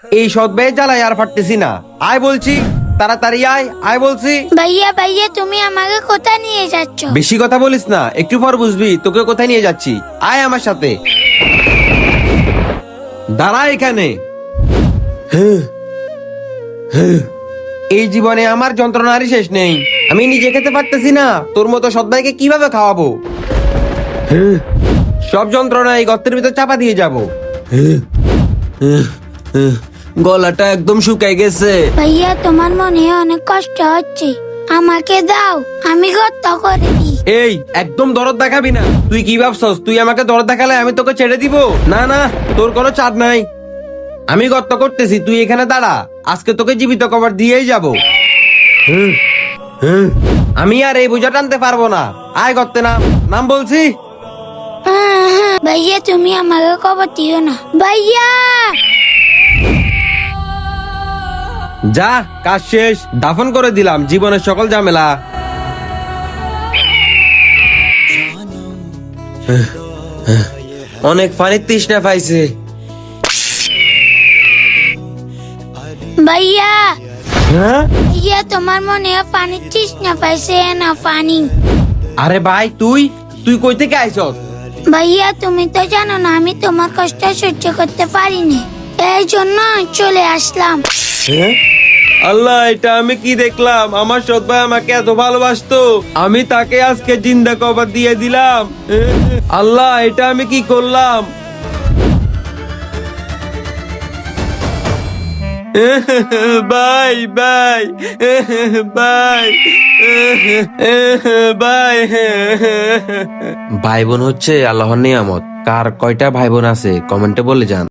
এই সৎ ভাইয়ের জ্বালায় আর পারতেছি না। আয় বলছি, তাড়াতাড়ি আয়, আয় বলছি। ভাইয়া ভাইয়া তুমি আমাকে কোথায় নিয়ে যাচ্ছ? বেশি কথা বলিস না, একটু পর বুঝবি তোকে কোথায় নিয়ে যাচ্ছি। আয় আমার সাথে, দাঁড়া এখানে। এই জীবনে আমার যন্ত্রণারই শেষ নেই। আমি নিজে খেতে পারতেছি না, তোর মতো সৎ ভাইকে কিভাবে খাওয়াবো? সব যন্ত্রণা এই গর্তের ভিতর চাপা দিয়ে যাব। গলাটা একদম শুকাই গেছে। ভাইয়া তোমার মনে অনেক কষ্ট হচ্ছে, আমাকে দাও, আমি গর্ত করে দিই। এই একদম দরদ দেখাবি না। তুই কি ভাবছস তুই আমাকে দরদ দেখালে আমি তোকে ছেড়ে দিব? না না, তোর কোনো চাঁদ নাই। আমি গর্ত করতেছি, তুই এখানে দাঁড়া। আজকে তোকে জীবিত কবর দিয়েই যাব। আমি আর এই বোঝা টানতে পারবো না। আয় গর্তে নাম, নাম বলছি। ভাইয়া তুমি আমাকে কবর দিও না ভাইয়া। যা, কাজ শেষ, দাফন করে দিলাম জীবনের সকল ঝামেলা। অনেক পানির তৃষ্ণা পাইছে। ভাইয়া হ্যাঁ? ভাইয়া তোমার মনে পানির তৃষ্ণা পাইছে না পানি? আরে ভাই, তুই তুই কই থেকে আইছস? ভাইয়া তুমি তো জানো না আমি তোমার কষ্ট সহ্য করতে পারি না, এই জন্য চলে আসলাম। আল্লাহ, এটা আমি কি দেখলাম? আমার সৎ ভাই আমাকে এত ভালোবাসতো, আমি তাকে আজকে জিন্দা কবর দিয়ে দিলাম। আল্লাহ, এটা আমি কি করলাম? ভাই ভাই ভাই ভাই। ভাই বোন হচ্ছে আল্লাহর নিয়ামত। কার কয়টা ভাই বোন আছে কমেন্টে বলে যান।